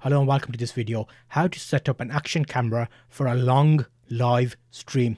Hello and welcome to this video, how to set up an action camera for a long live stream.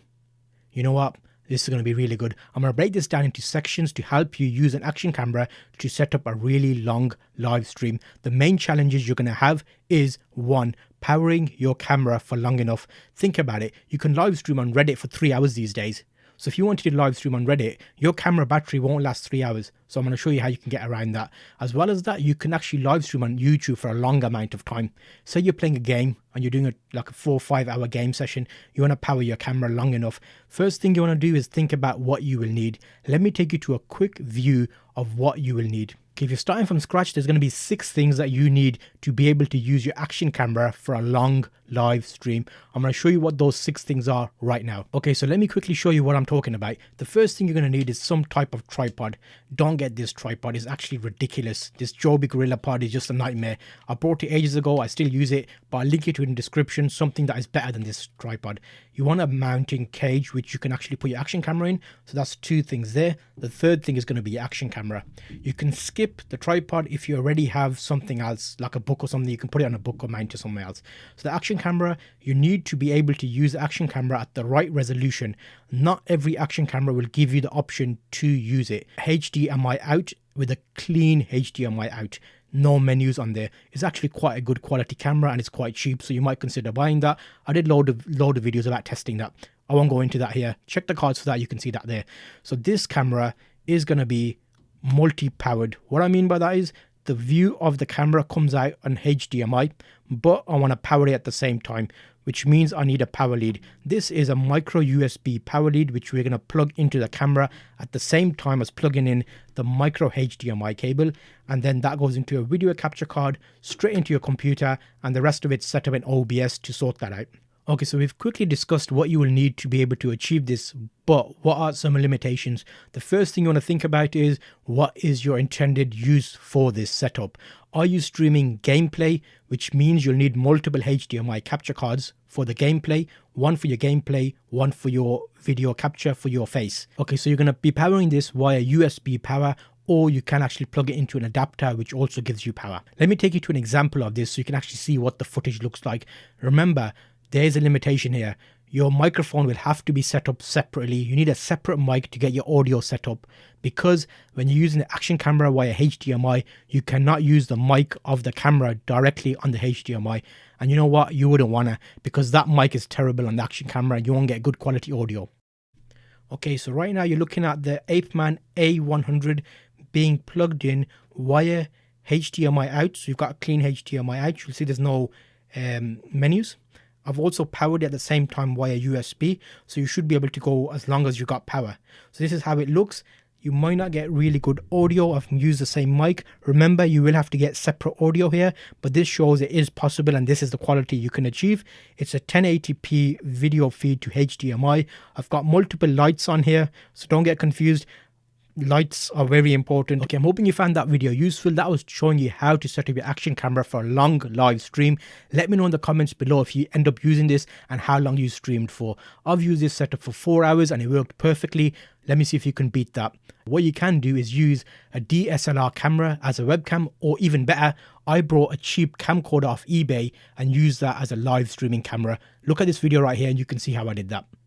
You know what? This is going to be really good. I'm going to break this down into sections to help you use an action camera to set up a really long live stream. The main challenges you're going to have is 1. Powering your camera for long enough. Think about it. You can live stream on Reddit for 3 hours these days. So if you wanted to live stream on Reddit, your camera battery won't last 3 hours. So I'm going to show you how you can get around that. As well as that, you can actually live stream on YouTube for a long amount of time. Say you're playing a game and you're doing like a 4 or 5 hour game session. You want to power your camera long enough. First thing you want to do is think about what you will need. Let me take you to a quick view of what you will need. Okay, if you're starting from scratch, there's going to be 6 things that you need to be able to use your action camera for a long live stream. I'm going to show you what those 6 things are right now. Okay, so let me quickly show you what I'm talking about. The first thing you're going to need is some type of tripod. Don't get this tripod. It's actually ridiculous. This Joby Gorilla Pod is just a nightmare. I bought it ages ago. I still use it, but I'll link it to it in the description. Something that is better than this tripod. You want a mounting cage which you can actually put your action camera in. So that's 2 things there. The third thing is going to be your action camera. You can skip the tripod if you already have something else, like a book or something. You can put it on a book or mount it somewhere else. So the action camera, you need to be able to use the action camera at the right resolution. Not every action camera will give you the option to use it. HDMI out with a clean HDMI out. No menus on there. It's actually quite a good quality camera and it's quite cheap, so you might consider buying that. I did load of videos about testing that. I won't go into that here. Check the cards for that, you can see that there. So this camera is going to be multi-powered. What I mean by that is the view of the camera comes out on HDMI, but I want to power it at the same time, which means I need a power lead. This is a micro USB power lead, which we're going to plug into the camera at the same time as plugging in the micro HDMI cable. And then that goes into a video capture card, straight into your computer, and the rest of it's set up in OBS to sort that out. Okay, so we've quickly discussed what you will need to be able to achieve this, but what are some limitations? The first thing you want to think about is, what is your intended use for this setup? Are you streaming gameplay, which means you'll need multiple HDMI capture cards for the gameplay, one for your gameplay, one for your video capture for your face. Okay, so you're going to be powering this via USB power, or you can actually plug it into an adapter, which also gives you power. Let me take you to an example of this so you can actually see what the footage looks like. Remember, there is a limitation here. Your microphone will have to be set up separately. You need a separate mic to get your audio set up, because when you're using the action camera via HDMI, you cannot use the mic of the camera directly on the HDMI. And you know what? You wouldn't want to, because that mic is terrible on the action camera and you won't get good quality audio. Okay, so right now you're looking at the APEMAN A100 being plugged in via HDMI out. So you've got a clean HDMI out. You'll see there's no menus. I've also powered it at the same time via USB, so you should be able to go as long as you got power. So this is how it looks. You might not get really good audio. I've used the same mic. Remember, you will have to get separate audio here, but this shows it is possible and this is the quality you can achieve. It's a 1080p video feed to HDMI. I've got multiple lights on here, so don't get confused. Lights are very important. Okay, I'm hoping you found that video useful. That was showing you how to set up your action camera for a long live stream. Let me know in the comments below if you end up using this and how long you streamed for. I've used this setup for 4 hours and it worked perfectly. Let me see if you can beat that. What you can do is use a DSLR camera as a webcam, or even better, I brought a cheap camcorder off eBay and used that as a live streaming camera. Look at this video right here and you can see how I did that.